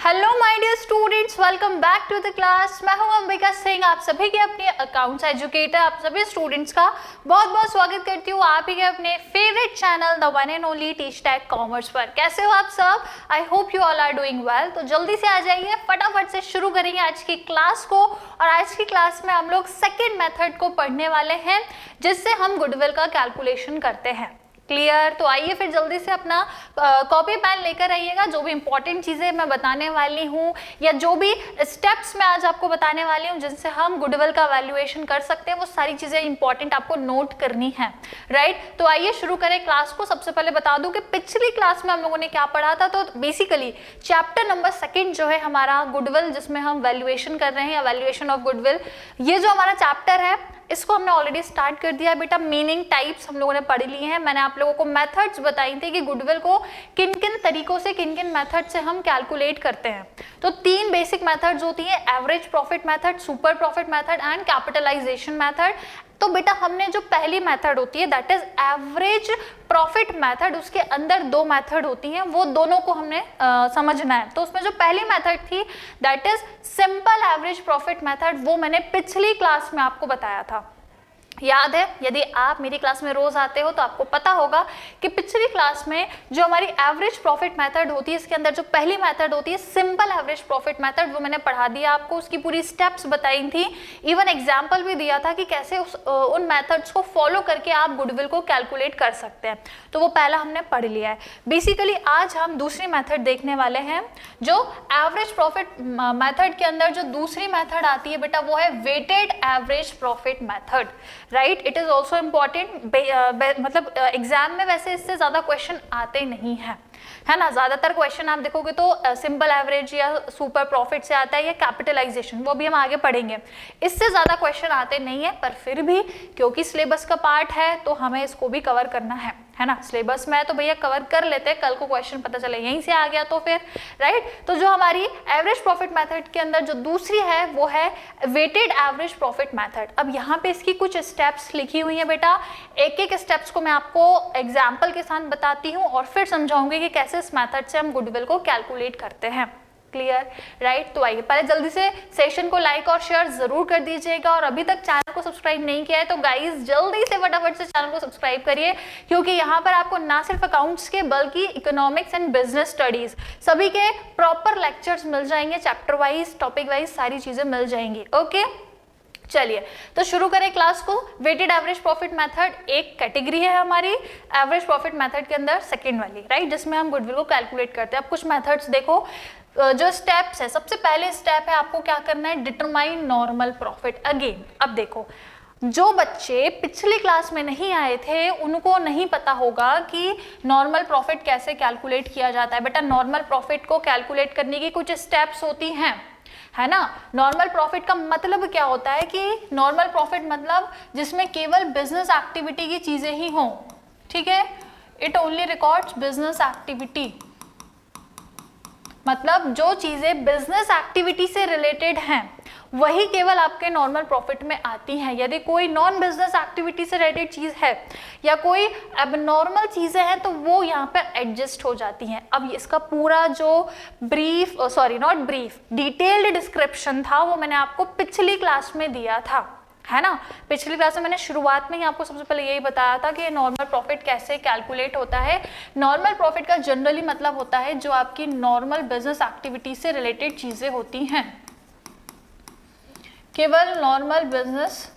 Hello my dear students, welcome back to the class. मैं हूं अंबिका सिंह, आप सभी के अपने अकाउंट्स एजुकेटर, आप सभी स्टूडेंट्स का बहुत बहुत स्वागत करती हूं आप ही के अपने favourite channel the one and only Teach Tag Commerce पर। कैसे हो आप सब? I hope you all are doing well. तो जल्दी से आ जाइए, फटाफट से शुरू करेंगे आज की क्लास को। और आज की क्लास में हम लोग सेकेंड मेथड को पढ़ने वाले हैं जिससे हम गुडविल का कैलकुलेशन करते हैं। क्लियर? तो आइए फिर जल्दी से अपना कॉपी पेन लेकर आइएगा। जो भी इंपॉर्टेंट चीज़ें मैं बताने वाली हूँ या जो भी स्टेप्स मैं आज आपको बताने वाली हूँ जिनसे हम गुडविल का वैल्यूएशन कर सकते हैं, वो सारी चीज़ें इंपॉर्टेंट आपको नोट करनी है। राइट? तो आइए शुरू करें क्लास को। सबसे पहले बता दूं कि पिछली क्लास में हम लोगों ने क्या पढ़ा था। तो बेसिकली चैप्टर नंबर 2 जो है हमारा गुडविल, जिसमें हम वैल्यूएशन कर रहे हैं या वैल्यूएशन ऑफ गुडविल, ये जो हमारा चैप्टर है इसको हमने ऑलरेडी स्टार्ट कर दिया बेटा। मीनिंग टाइप्स हम लोगों ने पढ़ लिए हैं। मैंने आप लोगों को मेथड्स बताई थी कि गुडविल को किन किन तरीकों से, किन किन मेथड से हम कैलकुलेट करते हैं। तो 3 बेसिक मेथड्स होती हैं, average profit method, super profit method and capitalisation method. तो बेटा हमने जो पहली मेथड होती है that is average profit method, उसके अंदर 2 मेथड होती हैं, वो दोनों को हमने समझना है। तो उसमें जो पहली मेथड थी that is simple average profit method, वो मैंने पिछली क्लास में आपको बताया था। याद है? यदि आप मेरी क्लास में रोज आते हो तो आपको पता होगा कि पिछली क्लास में जो हमारी एवरेज प्रॉफिट मेथड होती है, इसके अंदर जो पहली मेथड होती है सिंपल एवरेज प्रॉफिट मेथड, वो मैंने पढ़ा दिया आपको, उसकी पूरी स्टेप्स बताई थी, इवन एग्जांपल भी दिया था कि कैसे उन मेथड्स को फॉलो करके आप गुडविल को कैलकुलेट कर सकते हैं। तो वो पहला हमने पढ़ लिया है। बेसिकली आज हम दूसरी मेथड देखने वाले हैं। जो एवरेज प्रॉफिट मेथड के अंदर जो दूसरी मेथड आती है बेटा, वो है weighted average profit method. Right? It is also important. मतलब एग्जाम में वैसे इससे ज्यादा क्वेश्चन आते नहीं हैं, है ना। ज्यादातर क्वेश्चन आप देखोगे तो सिंपल एवरेज या सुपर प्रॉफिट से आता है या कैपिटलाइजेशन, वो भी हम आगे पढ़ेंगे। इससे ज्यादा क्वेश्चन आते नहीं है, पर फिर भी क्योंकि सिलेबस का पार्ट है तो हमें इसको भी कवर करना है ना। सिलेबस में है तो भैया कवर कर लेते हैं, कल को क्वेश्चन पता चले यहीं से आ गया तो फिर। राइट? तो जो हमारी एवरेज प्रॉफिट मेथड के अंदर जो दूसरी है वो है वेटेड एवरेज प्रॉफिट मेथड। अब यहाँ पे इसकी कुछ स्टेप्स लिखी हुई है बेटा, एक एक स्टेप्स को मैं आपको एग्जाम्पल के साथ बताती हूँ और फिर समझाऊंगी कि कैसे इस मेथड से हम गुडविल को कैलकुलेट करते हैं। क्लियर? राइट? तो आइए पहले जल्दी से सेशन को लाइक और शेयर जरूर कर दीजिएगा, और अभी तक चैनल को सब्सक्राइब नहीं किया है तो गाइस जल्दी से फटाफट से चैनल को सब्सक्राइब करिए, क्योंकि यहाँ पर आपको ना सिर्फ अकाउंट्स के बल्कि इकोनॉमिक्स एंड बिजनेस स्टडीज सभी के प्रॉपर लेक्चर्स मिल जाएंगे, चैप्टर वाइज, टॉपिक वाइज सारी चीजें मिल जाएंगी। ओके, चलिए तो शुरू करें क्लास को। वेटेड एवरेज प्रॉफिट मेथड एक कैटेगरी है हमारी एवरेज प्रॉफिट मेथड के अंदर, सेकंड वाली, राइट, जिसमें हम गुडविल को कैलकुलेट करते हैं। अब कुछ मेथड्स देखो, जो स्टेप्स है, सबसे पहले स्टेप है आपको क्या करना है, डिटरमाइन नॉर्मल प्रॉफिट। अगेन अब देखो, जो बच्चे पिछली क्लास में नहीं आए थे उनको नहीं पता होगा कि नॉर्मल प्रॉफिट कैसे कैलकुलेट किया जाता है। बेटा नॉर्मल प्रॉफिट को कैलकुलेट करने की कुछ स्टेप्स होती हैं, है ना। नॉर्मल प्रॉफिट का मतलब क्या होता है कि नॉर्मल प्रॉफिट मतलब जिसमें केवल बिजनेस एक्टिविटी की चीजें ही हों, ठीक है। It only records business activity, मतलब जो चीजें बिजनेस एक्टिविटी से रिलेटेड हैं वही केवल आपके नॉर्मल प्रॉफिट में आती हैं। यदि कोई नॉन बिजनेस एक्टिविटी से रिलेटेड चीज है या कोई एबनॉर्मल चीजें हैं तो वो यहाँ पर एडजस्ट हो जाती हैं। अब इसका पूरा जो डिटेल्ड डिस्क्रिप्शन था वो मैंने आपको पिछली क्लास में दिया था, है ना। पिछली क्लास में मैंने शुरुआत में ही आपको सबसे पहले यही बताया था कि नॉर्मल प्रॉफिट कैसे कैलकुलेट होता है। नॉर्मल प्रॉफिट का जनरली मतलब होता है जो आपकी नॉर्मल बिजनेस एक्टिविटी से रिलेटेड चीजें होती हैं, केवल नॉर्मल बिजनेस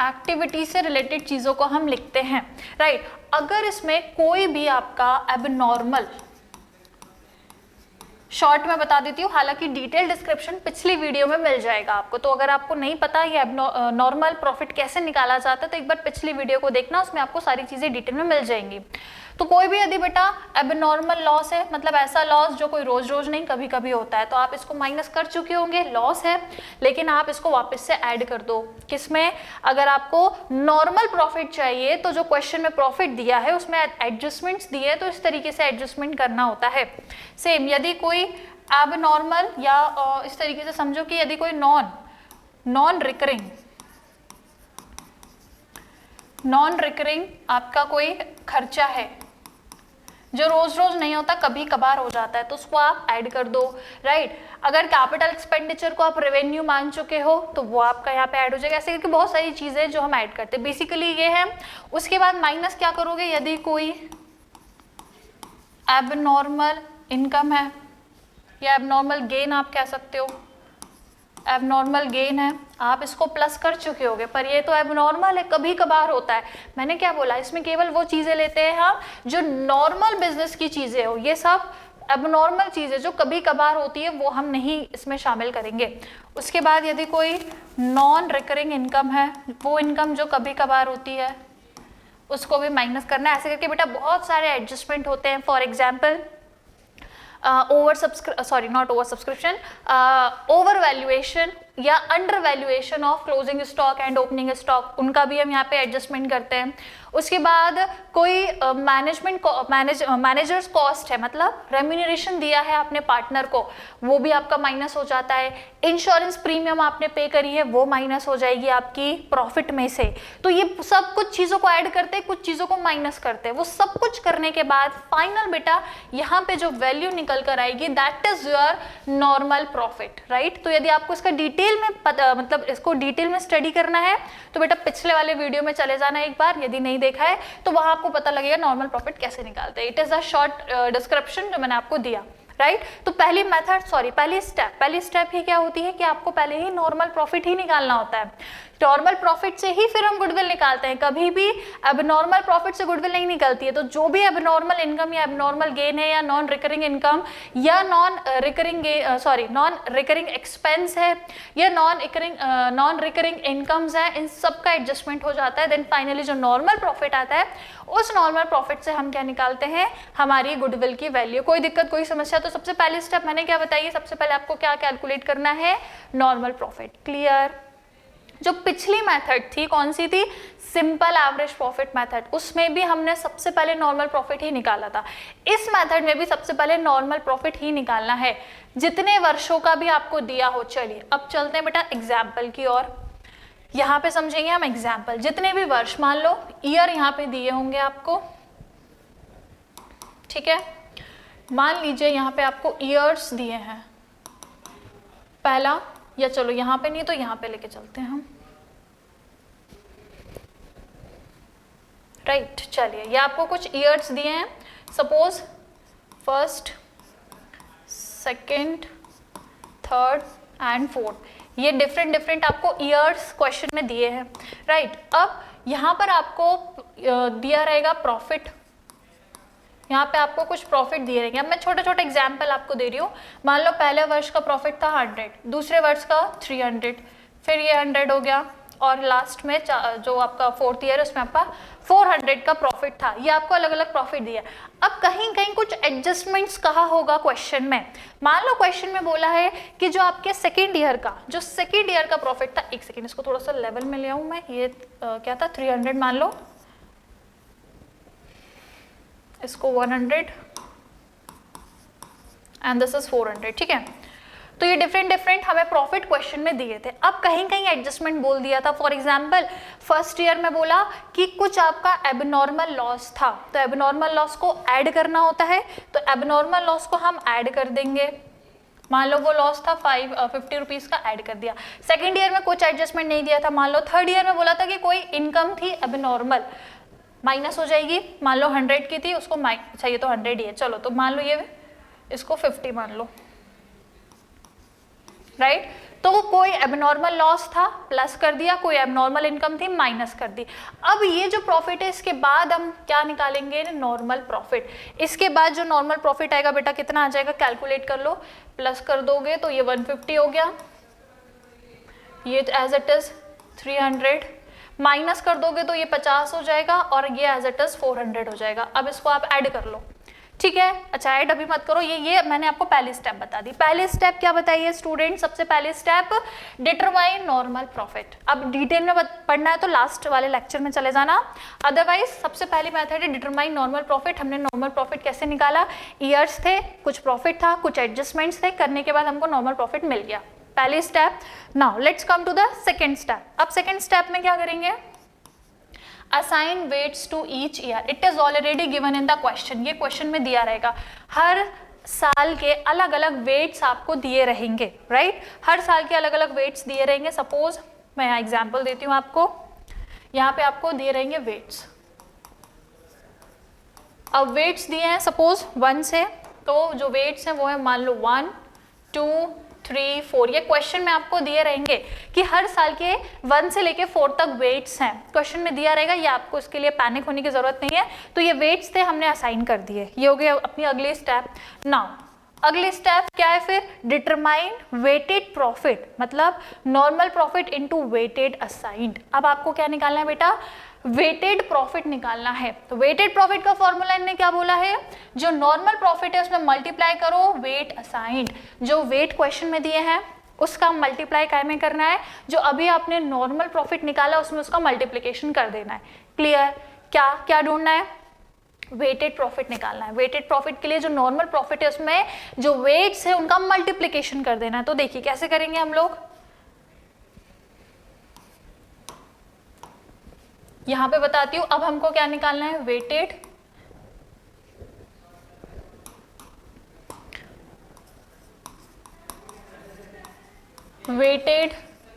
एक्टिविटी से रिलेटेड चीजों को हम लिखते हैं, राइट। अगर इसमें कोई भी आपका एबनॉर्मल, शॉर्ट में बता देती हूँ, हालांकि डिटेल डिस्क्रिप्शन पिछली वीडियो में मिल जाएगा आपको, तो अगर आपको नहीं पता ये नॉर्मल प्रॉफिट कैसे निकाला जाता है तो एक बार पिछली वीडियो को देखना, उसमें आपको सारी चीजें डिटेल में मिल जाएंगी। तो कोई भी यदि बेटा एबनॉर्मल लॉस है, मतलब ऐसा लॉस जो कोई रोज रोज नहीं कभी कभी होता है, तो आप इसको माइनस कर चुके होंगे, लॉस है, लेकिन आप इसको वापस से ऐड कर दो किसमें, अगर आपको नॉर्मल प्रॉफिट चाहिए तो जो क्वेश्चन में प्रॉफिट दिया है उसमें एडजस्टमेंट्स दिए, तो इस तरीके से एडजस्टमेंट करना होता है। सेम यदि कोई एबनॉर्मल या इस तरीके से समझो कि यदि कोई नॉन रिकरिंग आपका कोई खर्चा है, जो रोज रोज नहीं होता, कभी कभार हो जाता है, तो उसको आप ऐड कर दो, राइट। अगर कैपिटल एक्सपेंडिचर को आप रेवेन्यू मान चुके हो तो वो आपका यहाँ पे ऐड हो जाएगा। ऐसे करके बहुत सारी चीजें जो हम ऐड करते हैं, बेसिकली ये है। उसके बाद माइनस क्या करोगे, यदि कोई एबनॉर्मल इनकम है या एबनॉर्मल गेन आप कह सकते हो, एबनॉर्मल गेन है, आप इसको प्लस कर चुके होगे, पर ये तो एबनॉर्मल है, कभी कभार होता है। मैंने क्या बोला, इसमें केवल वो चीजें लेते हैं हम जो नॉर्मल बिजनेस की चीजें हो, ये सब एबनॉर्मल चीजें जो कभी कभार होती है वो हम नहीं इसमें शामिल करेंगे। उसके बाद यदि कोई नॉन रिकरिंग इनकम है, वो इनकम जो कभी कभार होती है उसको भी माइनस करना है। ऐसे करके बेटा बहुत सारे एडजस्टमेंट होते हैं। फॉर एग्जाम्पल ओवर वैल्यूएशन या under valuation of closing stock and opening stock, उनका भी हम यहाँ पे एडजस्टमेंट करते हैं। उसके बाद कोई मैनेजर्स कॉस्ट है, मतलब रेम्यूनरेशन दिया है आपने पार्टनर को, वो भी आपका माइनस हो जाता है। इंश्योरेंस प्रीमियम आपने पे करी है, वो माइनस हो जाएगी आपकी प्रॉफिट में से। तो ये सब कुछ चीज़ों को ऐड करते हैं, कुछ चीज़ों को माइनस करते हैं। वो सब कुछ करने के बाद फाइनल बेटा यहाँ पे जो वैल्यू निकल कर आएगी, that is your normal profit, right. तो यदि आपको इसका डिटेल में मतलब इसको डिटेल में स्टडी करना है तो बेटा पिछले वाले वीडियो में चले जाना एक बार, यदि नहीं देखा है तो वहां आपको पता लगेगा नॉर्मल प्रॉफिट कैसे निकालते हैं। It is a short description जो मैंने आपको दिया, राइट। तो पहली स्टेप ही क्या होती है कि आपको पहले ही नॉर्मल प्रॉफिट ही निकालना होता है। नॉर्मल प्रॉफिट से ही फिर हम गुडविल निकालते हैं, कभी भी एबनॉर्मल प्रॉफिट से गुडविल नहीं निकलती है। तो जो भी एबनॉर्मल इनकम या एबनॉर्मल गेन है या नॉन रिकरिंग इनकम या नॉन रिकरिंग एक्सपेंस है या नॉन रिकरिंग इनकम्स है, इन सब का एडजस्टमेंट हो जाता है। देन फाइनली जो नॉर्मल प्रॉफिट आता है, उस नॉर्मल प्रॉफिट से हम क्या निकालते हैं, हमारी गुडविल की वैल्यू। कोई दिक्कत कोई समस्या? तो सबसे पहले स्टेप मैंने क्या बताई, सबसे पहले आपको क्या कैलकुलेट करना है, नॉर्मल प्रॉफिट। क्लियर? जो पिछली मेथड थी कौन सी थी, सिंपल एवरेज प्रॉफिट मेथड, उसमें भी हमने सबसे पहले नॉर्मल प्रॉफिट ही निकाला था। इस मेथड में भी सबसे पहले नॉर्मल प्रॉफिट ही निकालना है, जितने वर्षों का भी आपको दिया हो। चलिए अब चलते हैं बेटा एग्जाम्पल की ओर। यहाँ पे समझेंगे हम एग्जाम्पल, जितने भी वर्ष, मान लो ईयर यहाँ पे दिए होंगे आपको, ठीक है। मान लीजिए यहाँ पे आपको ईयर्स दिए हैं पहला, या चलो यहाँ पे नहीं तो यहाँ पे लेके चलते हैं हम, राइट। चलिए ये आपको कुछ ईयर्स दिए हैं, suppose first, second, third and fourth, ये डिफरेंट आपको ईयर्स क्वेश्चन में दिए हैं, राइट। अब यहाँ पर आपको दिया रहेगा प्रॉफिट, यहाँ पे आपको कुछ प्रॉफिट दिए रहेंगे। अब मैं छोटे छोटे एग्जाम्पल आपको दे रही हूँ। मान लो पहले वर्ष का प्रॉफिट था 100, दूसरे वर्ष का 300, फिर ये 100 हो गया, और लास्ट में जो आपका फोर्थ ईयर उसमें आपका 400 का प्रॉफिट था। ये आपको अलग अलग प्रॉफिट दिया। अब कहीं कहीं कुछ एडजस्टमेंट्स कहा होगा क्वेश्चन में। मान लो क्वेश्चन में बोला है कि जो आपके सेकेंड ईयर का प्रॉफिट था, एक सेकेंड इसको थोड़ा सा लेवल में ले आऊँ मैं, ये क्या था 300, मान लो इसको 100 एंड दिस इज 400, ठीक है। तो ये डिफरेंट हमें प्रॉफिट क्वेश्चन में दिए थे। अब कहीं कहीं एडजस्टमेंट बोल दिया था। फॉर एग्जांपल फर्स्ट ईयर में बोला कि कुछ आपका एबनॉर्मल लॉस था, तो एबनॉर्मल लॉस को ऐड करना होता है, तो एबनॉर्मल लॉस को हम ऐड कर देंगे। मान लो वो लॉस था 50 रुपीज़ का, ऐड कर दिया। सेकेंड ईयर में कुछ एडजस्टमेंट नहीं दिया था। मान लो थर्ड ईयर में बोला था कि कोई इनकम थी एबनॉर्मल, माइनस हो जाएगी। मान लो 100 की थी, उसको अच्छा ये तो 100 ही है, चलो तो मान लो ये इसको 50 मान लो, राइट। तो कोई एबनॉर्मल लॉस था, प्लस कर दिया, कोई एबनॉर्मल इनकम थी, माइनस कर दी। अब ये जो प्रॉफिट है इसके बाद हम क्या निकालेंगे, नॉर्मल प्रॉफिट। इसके बाद जो नॉर्मल प्रॉफिट आएगा बेटा कितना आ जाएगा, कैलकुलेट कर लो, प्लस कर दोगे तो ये 150 हो गया, ये एज इट इज 300, माइनस कर दोगे तो ये 50 हो जाएगा, और ये एज इट इज 400 हो जाएगा। अब इसको आप ऐड कर लो, ठीक है। अच्छा ऐड अभी मत करो, ये मैंने आपको पहली स्टेप बता दी। पहली स्टेप क्या बताइए स्टूडेंट, सबसे पहले स्टेप डिटरमाइन नॉर्मल प्रॉफिट। अब डिटेल में पढ़ना है तो लास्ट वाले लेक्चर में चले जाना, अदरवाइज सबसे पहली मेथड है डिटरमाइन नॉर्मल प्रॉफिट। हमने नॉर्मल प्रॉफिट कैसे निकाला, ईयर्स थे, कुछ प्रॉफिट था, कुछ एडजस्टमेंट्स थे, करने के बाद हमको नॉर्मल प्रॉफिट मिल गया, पहली step. Now let's come to the second step. अब सेकेंड स्टेप में क्या करेंगे, assign weights to each year, it is already given in the question, ये क्वेश्चन में दिया रहेगा। हर साल के अलग अलग वेट्स आपको दिए रहेंगे, राइट, हर साल के अलग अलग वेट्स दिए रहेंगे। सपोज मैं यहाँ एग्जाम्पल देती हूँ आपको, यहाँ पे आपको दिए रहेंगे वेट्स। अब वेट्स दिए हैं सपोज 1 से, तो जो वेट्स हैं वो है मान लो 1 2 3 4, ये क्वेश्चन में आपको दिए रहेंगे कि हर साल के 1 से लेके 4 तक वेट्स हैं, क्वेश्चन में दिया रहेगा, ये आपको इसके लिए पैनिक होने की जरूरत नहीं है। तो ये वेट्स थे, हमने असाइन कर दिए, ये हो गया अपनी अगली स्टेप। नाउ अगली स्टेप क्या है फिर, डिटरमाइन वेटेड प्रॉफिट, मतलब normal profit into weighted assigned. अब आपको क्या निकालना है बेटा, वेटेड प्रॉफिट निकालना है। तो वेटेड प्रॉफिट का फॉर्मूला इन्होंने क्या बोला है, जो नॉर्मल प्रॉफिट है उसमें मल्टीप्लाई करो वेट असाइन्ड, जो वेट क्वेश्चन में दिए हैं उसका मल्टीप्लाई काय में करना है, जो अभी आपने नॉर्मल प्रॉफिट निकाला उसमें उसका मल्टीप्लिकेशन कर देना है। क्लियर, क्या क्या ढूंढना है, वेटेड प्रॉफिट निकालना है। वेटेड प्रॉफिट के लिए जो नॉर्मल प्रॉफिट है उसमें जो वेट्स है उनका मल्टीप्लिकेशन कर देना है। तो देखिए कैसे करेंगे हम लोग, यहां पे बताती हूं। अब हमको क्या निकालना है, वेटेड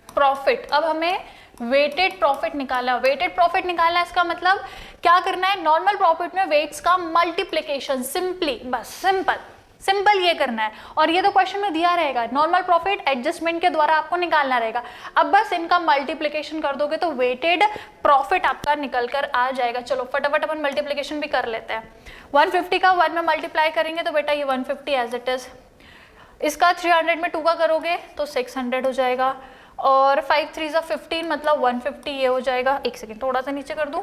प्रॉफिट। अब हमें वेटेड प्रॉफिट निकालना, वेटेड प्रॉफिट निकालना है, इसका मतलब क्या करना है, नॉर्मल प्रॉफिट में वेट्स का मल्टीप्लिकेशन, सिंपली, बस सिंपल ये करना है। और ये तो क्वेश्चन में दिया रहेगा, नॉर्मल प्रॉफिट एडजस्टमेंट के द्वारा आपको निकालना रहेगा। अब बस इनका मल्टीप्लिकेशन कर दोगे तो वेटेड प्रॉफिट आपका निकल कर आ जाएगा। चलो फटाफट अपन मल्टीप्लिकेशन भी कर लेते हैं। 150 का 1 में मल्टीप्लाई करेंगे तो बेटा ये 150 एज इट इज, इसका 300 में 2 का करोगे तो 600 हो जाएगा, और 5 3 जा 15 मतलब 150 ये हो जाएगा। एक सेकेंड थोड़ा सा नीचे कर दूं,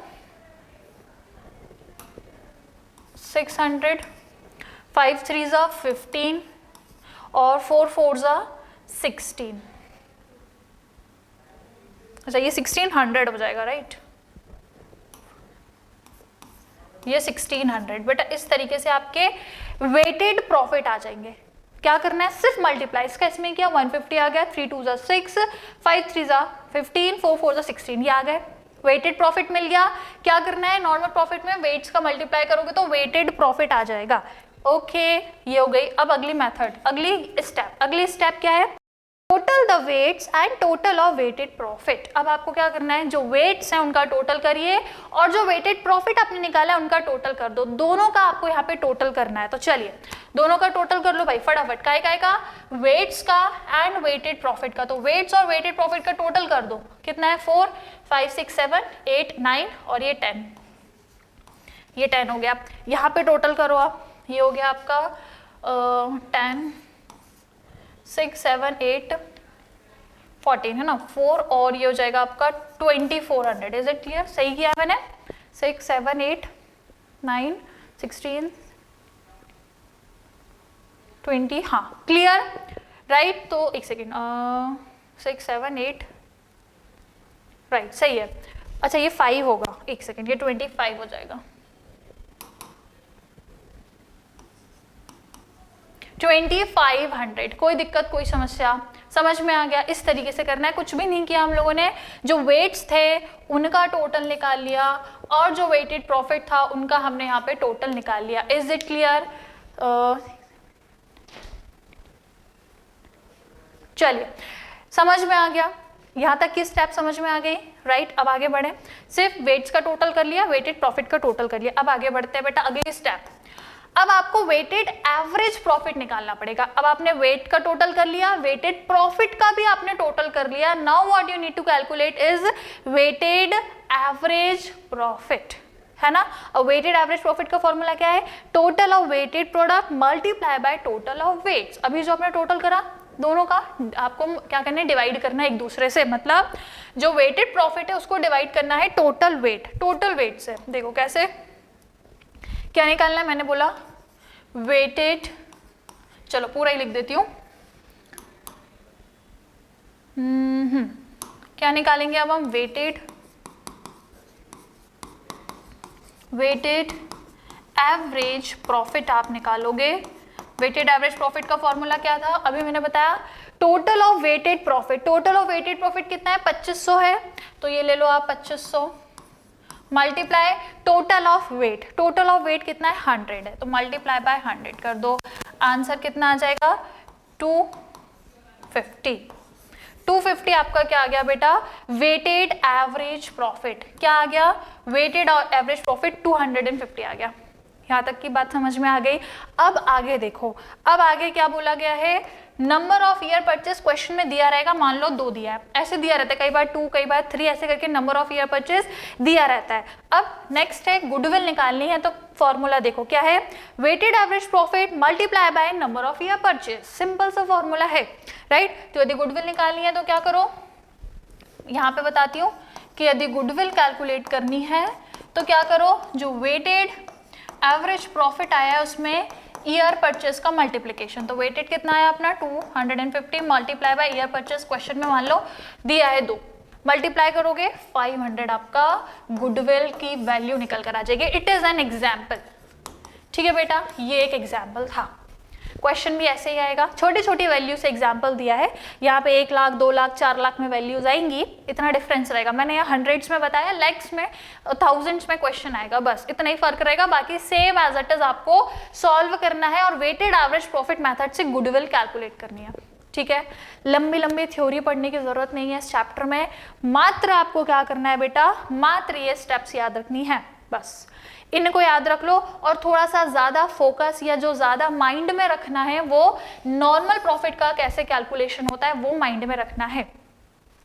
600, 5 3 जा 15 और 4 4 जा 16, अच्छा ये 1600 हो जाएगा, राइट, ये 1600। बेटा इस तरीके से आपके वेटेड प्रॉफिट आ जाएंगे। क्या करना है, सिर्फ मल्टीप्लाई, इसका इसमें किया 150 आ गया, 3 2 जा 6, 5 3 जा 15, 4 4 जा 16, ये आ गए, वेटेड प्रॉफिट मिल गया। क्या करना है, नॉर्मल प्रॉफिट में वेट्स का मल्टीप्लाई करोगे तो वेटेड प्रॉफिट आ जाएगा। ओके ये हो गई। अब अगली मेथड, अगली स्टेप क्या है, total the weights and total of weighted profit. अब आपको क्या करना है, जो वेट्स हैं उनका टोटल करिए और जो वेटेड प्रॉफिट आपने निकाला है उनका टोटल कर दो, दोनों का आपको यहाँ पे टोटल करना है। तो चलिए दोनों का टोटल कर लो भाई फटाफट, काय का, वेट्स का एंड वेटेड प्रॉफिट का। तो वेट्स और वेटेड प्रॉफिट का टोटल कर दो, कितना है, 4 5 6 7 8 9 और ये 10, ये 10 हो गया। यहाँ पे टोटल करो आप, ये हो गया आपका 10 6 7 8 14 है ना, 4 और ये हो जाएगा आपका 2400। इज इट क्लियर, सही किया मैंने, 6 7 8 9 16 20, हाँ क्लियर, राइट। तो एक सेकेंड, 6 7 8, राइट सही है। अच्छा ये 5 होगा, एक सेकेंड, ये 25 हो जाएगा, 2500। कोई दिक्कत कोई समस्या, समझ में आ गया। इस तरीके से करना है, कुछ भी नहीं किया हम लोगों ने, जो वेट्स थे उनका टोटल निकाल लिया और जो वेटेड प्रॉफिट था उनका हमने यहाँ पे टोटल निकाल लिया। इज इट क्लियर, चलिए समझ में आ गया, यहाँ तक की स्टेप समझ में आ गई, राइट। अब आगे बढ़े, सिर्फ वेट्स का टोटल कर लिया, वेटेड प्रॉफिट का टोटल कर लिया। अब आगे बढ़ते हैं बेटा अगली स्टेप, अब आपको वेटेड एवरेज प्रॉफिट निकालना पड़ेगा। अब आपने वेट का टोटल कर लिया, वेटेड प्रॉफिट का भी आपने टोटल कर लिया। Now what you need to calculate is weighted average profit, है ना। और वेटेड एवरेज प्रॉफिट का फॉर्मूला क्या है, total of weighted product multiply by total of weights. अभी जो आपने टोटल करा दोनों का आपको क्या करना है, डिवाइड करना है एक दूसरे से, मतलब जो वेटेड प्रॉफिट है उसको डिवाइड करना है टोटल वेट से। देखो कैसे, क्या निकालना है, मैंने बोला वेटेड, चलो पूरा ही लिख देती हूँ। क्या निकालेंगे अब हम, वेटेड एवरेज प्रॉफिट आप निकालोगे। वेटेड एवरेज प्रॉफिट का फॉर्मूला क्या था, अभी मैंने बताया, total of weighted profit. Total of weighted profit कितना है, 2500 है, तो ये ले लो आप 2500 multiply total of weight, total of weight कितना है 100 है, तो मल्टीप्लाई बाय 100 कर दो, आंसर कितना आ जाएगा 250। 250 आपका क्या आ गया बेटा, वेटेड एवरेज प्रॉफिट, क्या आ गया, वेटेड एवरेज प्रॉफिट 250 आ गया। यहाँ तक की बात समझ में आ गई। अब आगे देखो, अब आगे क्या बोला गया है, number of year purchase question में दिया रहेगा, मान लो 2 दिया है, ऐसे दिया रहता है, कई बार 2 कई बार 3 ऐसे करके नंबर ऑफ ईयर परचेस दिया रहता है। अब नेक्स्ट है गुडविल निकालनी है, तो फॉर्मूला देखो क्या है, weighted average profit multiply by number of year purchase, simple सा फॉर्मूला है, राइट। तो यदि गुडविल निकालनी है तो क्या करो, यहाँ पे बताती हूँ कि यदि गुडविल कैलकुलेट करनी है तो क्या करो, जो वेटेड एवरेज प्रॉफिट आया है उसमें ईयर परचेस का मल्टीप्लिकेशन, तो वेटेड कितना आया अपना 250 multiply by year purchase, question में मान लो दिया है 2, मल्टीप्लाई करोगे 500, आपका गुडविल की वैल्यू निकल कर आ जाएगी। इट इज एन एग्जाम्पल, ठीक है बेटा, ये एक एग्जाम्पल था, क्वेश्चन भी ऐसे ही आएगा, छोटी छोटी वैल्यू से एग्जाम्पल दिया है, यहाँ पे 1 लाख 2 लाख 4 लाख में वैल्यूज आएंगी, इतना डिफरेंस रहेगा। मैंने यहाँ हंड्रेड्स में बताया, लैक्स में थाउजेंड्स में क्वेश्चन आएगा, बस इतना ही फर्क रहेगा, बाकी सेम एज इट इज आपको सॉल्व करना है और वेटेड एवरेज प्रॉफिट मेथड से गुडविल कैलकुलेट करनी है, ठीक है। लंबी लंबी थ्योरी पढ़ने की जरूरत नहीं है इस चैप्टर में, मात्र आपको क्या करना है बेटा, मात्र ये स्टेप्स याद रखनी है, बस इनको याद रख लो। और थोड़ा सा ज्यादा फोकस या जो ज्यादा माइंड में रखना है वो नॉर्मल प्रॉफिट का कैसे कैलकुलेशन होता है वो माइंड में रखना है,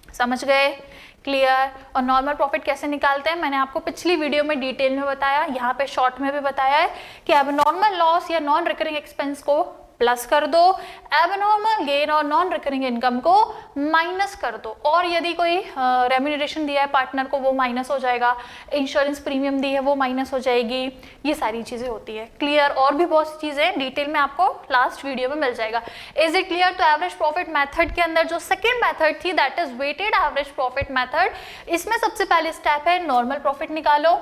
समझ गए, क्लियर। और नॉर्मल प्रॉफिट कैसे निकालते हैं मैंने आपको पिछली वीडियो में डिटेल में बताया, यहाँ पे शॉर्ट में भी बताया है कि अब नॉर्मल लॉस या नॉन रिकरिंग एक्सपेंस को प्लस कर दो, एबनॉर्मल गेन और नॉन रिकरिंग इनकम को माइनस कर दो, और यदि कोई रेम्यूनरेशन दिया है पार्टनर को वो माइनस हो जाएगा, इंश्योरेंस प्रीमियम दी है वो माइनस हो जाएगी, ये सारी चीजें होती है, क्लियर। और भी बहुत सी चीजें डिटेल में आपको लास्ट वीडियो में मिल जाएगा। Is it clear. तो एवरेज प्रॉफिट मेथड के अंदर जो सेकेंड मेथड थी that is weighted average profit method, इसमें सबसे पहले स्टेप है नॉर्मल प्रॉफिट निकालो,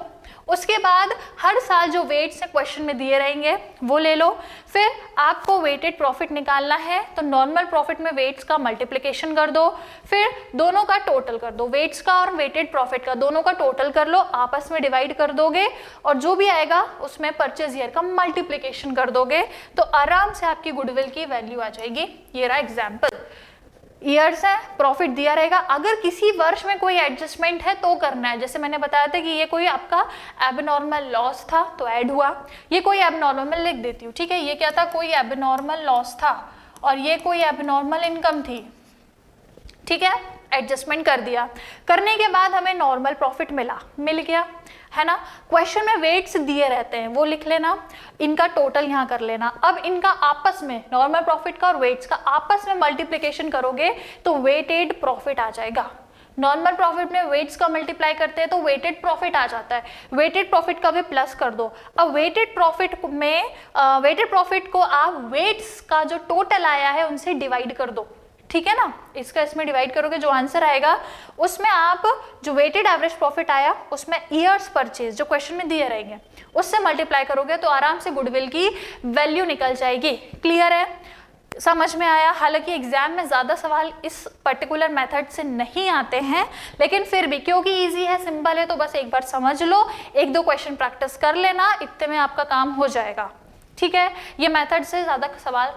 उसके बाद हर साल जो वेट्स से क्वेश्चन में दिए रहेंगे वो ले लो, फिर आपको वेटेड प्रॉफिट निकालना है तो नॉर्मल प्रॉफिट में वेट्स का मल्टीप्लिकेशन कर दो, फिर दोनों का टोटल कर दो, वेट्स का और वेटेड प्रॉफिट का दोनों का टोटल कर लो, आपस में डिवाइड कर दोगे और जो भी आएगा उसमें परचेज ईयर का मल्टीप्लिकेशन कर दोगे तो आराम से आपकी गुडविल की वैल्यू आ जाएगी। ये रहा एग्जाम्पल, ईयर्स है, प्रॉफिट दिया रहेगा, अगर किसी वर्ष में कोई एडजस्टमेंट है तो करना है, जैसे मैंने बताया था कि ये कोई आपका एबनॉर्मल लॉस था तो ऐड हुआ, ये कोई एबनॉर्मल, मैं लिख देती हूँ, ठीक है, ये क्या था, कोई एबनॉर्मल लॉस था और ये कोई एबनॉर्मल इनकम थी, ठीक है, एडजस्टमेंट कर दिया, करने के बाद हमें नॉर्मल प्रॉफिट मिल गया, है ना। क्वेश्चन में वेट्स दिए रहते हैं वो लिख लेना, इनका टोटल यहाँ कर लेना, अब इनका आपस में नॉर्मल प्रॉफिट का और वेट्स का आपस में मल्टीप्लिकेशन करोगे तो वेटेड प्रॉफिट आ जाएगा। नॉर्मल प्रॉफिट में वेट्स का मल्टीप्लाई करते हैं तो वेटेड प्रॉफिट आ जाता है, वेटेड प्रॉफिट का भी प्लस कर दो। अब वेटेड प्रॉफिट में वेटेड प्रॉफिट को आप वेट्स का जो टोटल आया है उनसे डिवाइड कर दो, ठीक है ना, इसका इसमें डिवाइड करोगे, जो आंसर आएगा उसमें आप जो वेटेड एवरेज प्रॉफिट आया उसमें ईयर्स परचेज जो क्वेश्चन में दिए रहेंगे उससे मल्टीप्लाई करोगे तो आराम से गुडविल की वैल्यू निकल जाएगी। क्लियर है, समझ में आया। हालांकि एग्जाम में ज्यादा सवाल इस पर्टिकुलर मेथड से नहीं आते हैं, लेकिन फिर भी क्योंकि इजी है, सिंपल है, तो बस एक बार समझ लो, 1-2 क्वेश्चन प्रैक्टिस कर लेना, इतने में आपका काम हो जाएगा, ठीक है। ये मेथड से ज़्यादा सवाल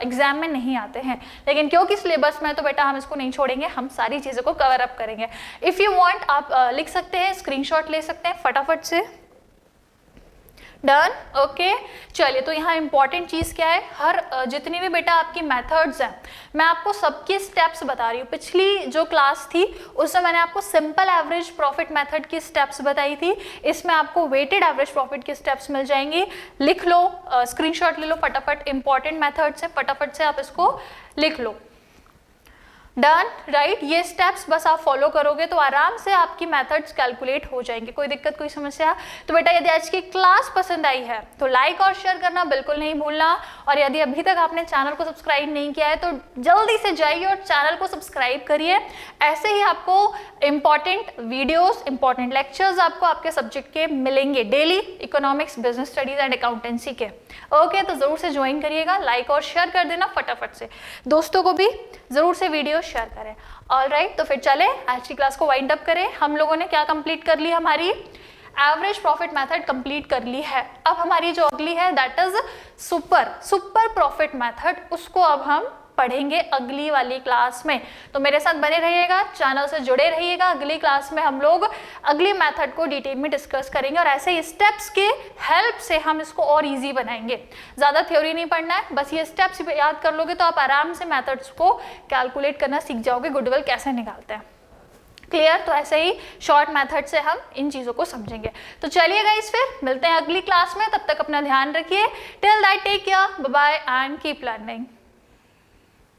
एग्जाम में नहीं आते हैं, लेकिन क्योंकि सिलेबस में तो बेटा हम इसको नहीं छोड़ेंगे, हम सारी चीज़ों को कवर अप करेंगे। इफ़ यू वांट आप लिख सकते हैं, स्क्रीनशॉट ले सकते हैं फटाफट से। Done, okay. चलिए, तो यहाँ इंपॉर्टेंट चीज़ क्या है, हर जितनी भी बेटा आपकी मेथड्स हैं मैं आपको सबके स्टेप्स बता रही हूँ। पिछली जो क्लास थी उसमें मैंने आपको सिंपल एवरेज प्रॉफिट मेथड की स्टेप्स बताई थी, इसमें आपको वेटेड एवरेज प्रॉफिट की स्टेप्स मिल जाएंगी। लिख लो, स्क्रीनशॉट ले लो फटाफट, इंपॉर्टेंट मेथड्स है, फटाफट से आप इसको लिख लो। Done, right. ये स्टेप्स बस आप फॉलो करोगे तो आराम से आपकी मेथड्स कैलकुलेट हो जाएंगे। कोई दिक्कत, कोई समस्या? तो बेटा यदि आज की क्लास पसंद आई है तो लाइक और शेयर करना बिल्कुल नहीं भूलना, और यदि अभी तक आपने चैनल को सब्सक्राइब नहीं किया है तो जल्दी से जाइए और चैनल को सब्सक्राइब करिए। ऐसे ही आपको इंपॉर्टेंट वीडियोस, इंपॉर्टेंट लेक्चर्स आपको आपके सब्जेक्ट के मिलेंगे daily, economics, business studies and accountancy के। ओके, तो जरूर से ज्वाइन करिएगा, लाइक और शेयर कर देना फटाफट से, दोस्तों को भी जरूर से वीडियो शेयर करें। ऑल राइट, तो फिर चले आज की क्लास को वाइंड अप करें। हम लोगों ने क्या कंप्लीट कर ली, हमारी एवरेज प्रॉफिट मेथड कंप्लीट कर ली है। अब हमारी जो अगली है that is super profit method, उसको अब हम पढ़ेंगे अगली वाली क्लास में। तो मेरे साथ बने रहिएगा, चैनल से जुड़े रहिएगा। अगली क्लास में हम लोग अगली मेथड को डिटेल में डिस्कस करेंगे और ऐसे ही स्टेप्स के हेल्प से हम इसको और इजी बनाएंगे। ज़्यादा थ्योरी नहीं पढ़ना है, बस ये स्टेप्स याद कर लोगे तो आप आराम से मेथड्स को कैलकुलेट करना सीख जाओगे, गुडविल कैसे निकालते हैं। क्लियर? तो ऐसे ही शॉर्ट मेथड से हम इन चीज़ों को समझेंगे। तो चलिए गाइस, फिर मिलते हैं अगली क्लास में। तब तक अपना ध्यान रखिए। Till that take care, bye bye and keep learning.